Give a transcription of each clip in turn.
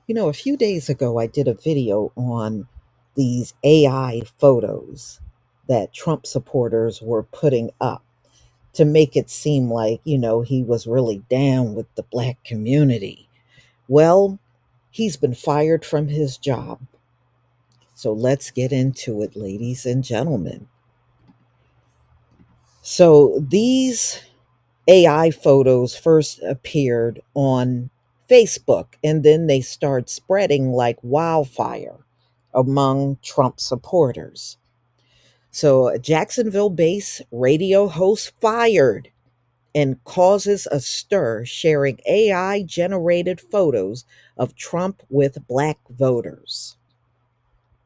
A few days ago, I did a video on these AI photos that Trump supporters were putting up to make it seem like, he was really down with the black community. Well, he's been fired from his job. So let's get into it, ladies and gentlemen. So these AI photos first appeared on Facebook and then they start spreading like wildfire among Trump supporters. So, a Jacksonville based radio host fired and causes a stir sharing AI generated photos of Trump with black voters.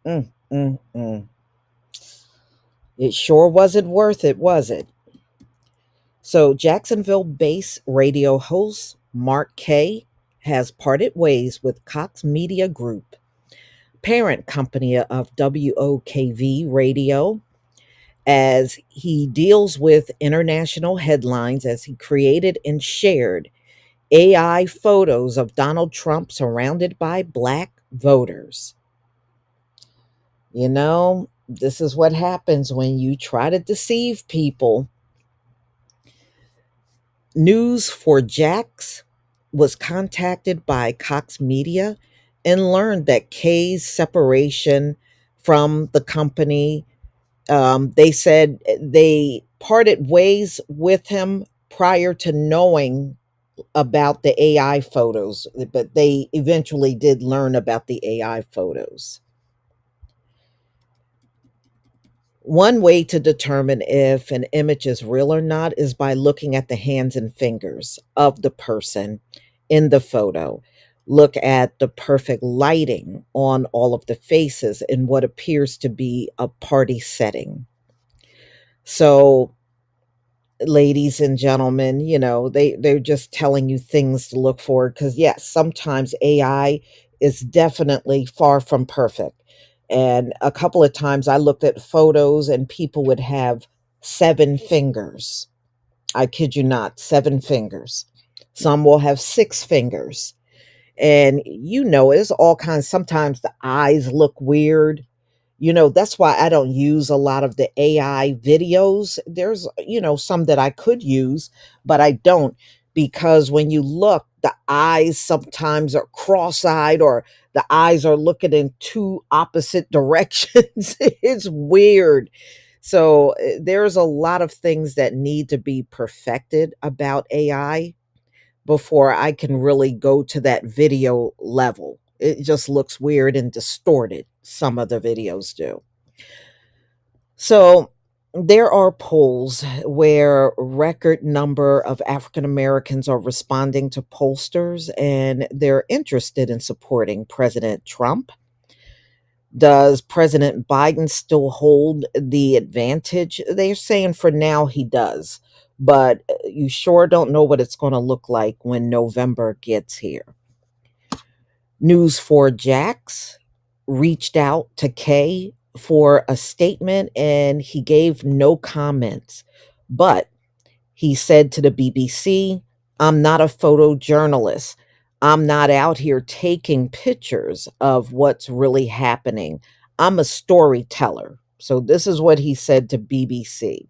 Mm, mm, mm. It sure wasn't worth it, was it? So, Jacksonville based radio host Mark Kay has parted ways with Cox Media Group, parent company of WOKV Radio, as he deals with international headlines as he created and shared AI photos of Donald Trump surrounded by black voters. This is what happens when you try to deceive people. News for Jax was contacted by Cox Media and learned that Kay's separation from the company, they said they parted ways with him prior to knowing about the AI photos, but they eventually did learn about the AI photos. One way to determine if an image is real or not is by looking at the hands and fingers of the person in the photo. Look at the perfect lighting on all of the faces in what appears to be a party setting. So, ladies and gentlemen, they're just telling you things to look for because yes, sometimes AI is definitely far from perfect. And a couple of times I looked at photos and people would have seven fingers. I kid you not, seven fingers. Some will have six fingers. And it's all kinds. Sometimes the eyes look weird. That's why I don't use a lot of the AI videos. There's, some that I could use, but I don't, because when you look, the eyes sometimes are cross eyed or the eyes are looking in two opposite directions. It's weird. So there's a lot of things that need to be perfected about AI before I can really go to that video level. It just looks weird and distorted. Some of the videos do. So there are polls where record number of African Americans are responding to pollsters and they're interested in supporting President Trump. Does President Biden still hold the advantage? They're saying for now he does, but you sure don't know what it's going to look like when November gets here. News for Jax reached out to Kay for a statement and he gave no comments. But he said to the BBC, I'm not a photojournalist. I'm not out here taking pictures of what's really happening. I'm a storyteller. So, this is what he said to BBC.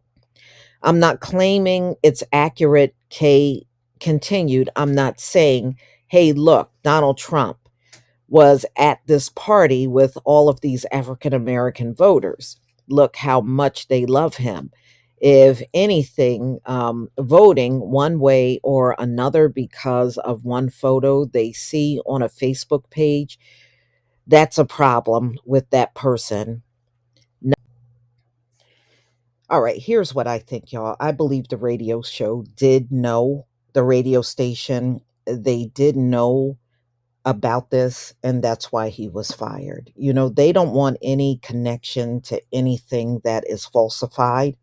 I'm not claiming it's accurate. Kay continued, I'm not saying, hey, look, Donald Trump was at this party with all of these African American voters. Look how much they love him. If anything, voting one way or another because of one photo they see on a Facebook page, that's a problem with that person. All right, here's what I think, y'all. I believe the radio show did know, the radio station, they did know about this, and that's why he was fired. They don't want any connection to anything that is falsified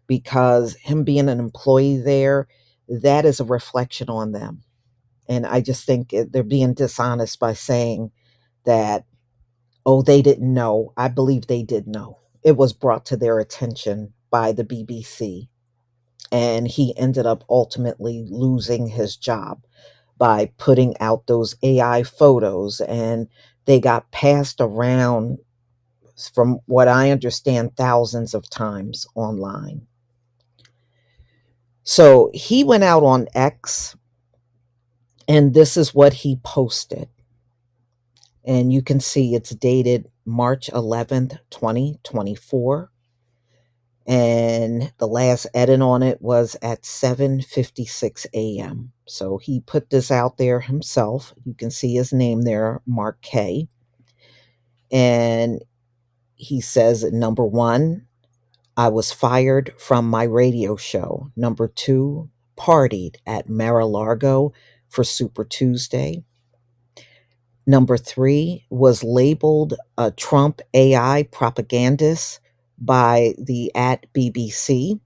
because him being an employee there, that is a reflection on them. And I just think they're being dishonest by saying that, oh, they didn't know. I believe they did know. It was brought to their attention by the BBC, and he ended up ultimately losing his job. by putting out those AI photos, and they got passed around, from what I understand, thousands of times online. So he went out on X, and this is what he posted. And you can see it's dated March 11th, 2024. And the last edit on it was at 7:56 a.m. So he put this out there himself. You can see his name there, Mark K. And he says, number one, I was fired from my radio show. Number two, partied at Mar-a-Lago for Super Tuesday. Number three, was labeled a Trump AI propagandist by the at BBC.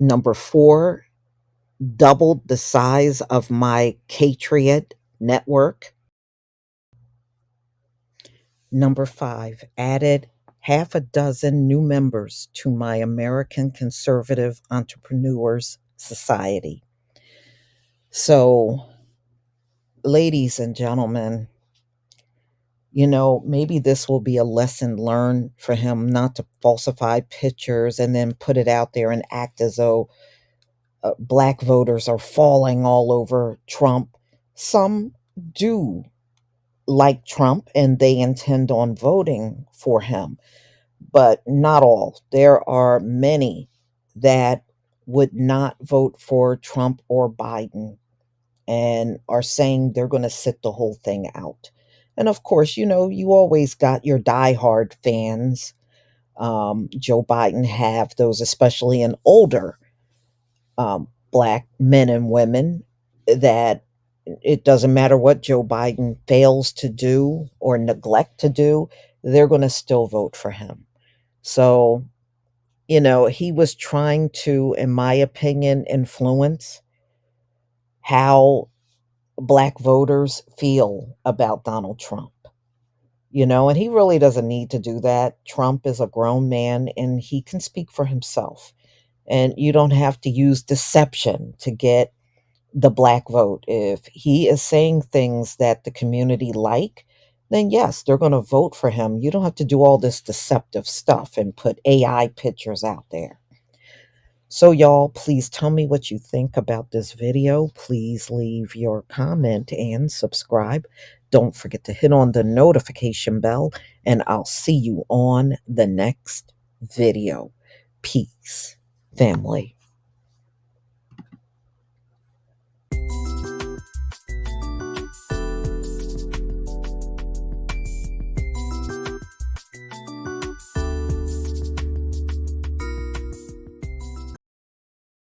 Number four, doubled the size of my Patriot network. Number five, added half a dozen new members to my American Conservative Entrepreneurs Society. So, ladies and gentlemen, maybe this will be a lesson learned for him not to falsify pictures and then put it out there and act as though black voters are falling all over Trump. Some do like Trump and they intend on voting for him, but not all. There are many that would not vote for Trump or Biden and are saying they're going to sit the whole thing out. And of course, you always got your diehard fans. Joe Biden have those, especially in older black men and women, that it doesn't matter what Joe Biden fails to do or neglect to do, they're going to still vote for him. So, he was trying to, in my opinion, influence how black voters feel about Donald Trump. And he really doesn't need to do that. Trump is a grown man and he can speak for himself. And you don't have to use deception to get the black vote. If he is saying things that the community like, then yes, they're going to vote for him. You don't have to do all this deceptive stuff and put AI pictures out there. So, y'all, please tell me what you think about this video. Please leave your comment and subscribe. Don't forget to hit on the notification bell, and I'll see you on the next video. Peace, family.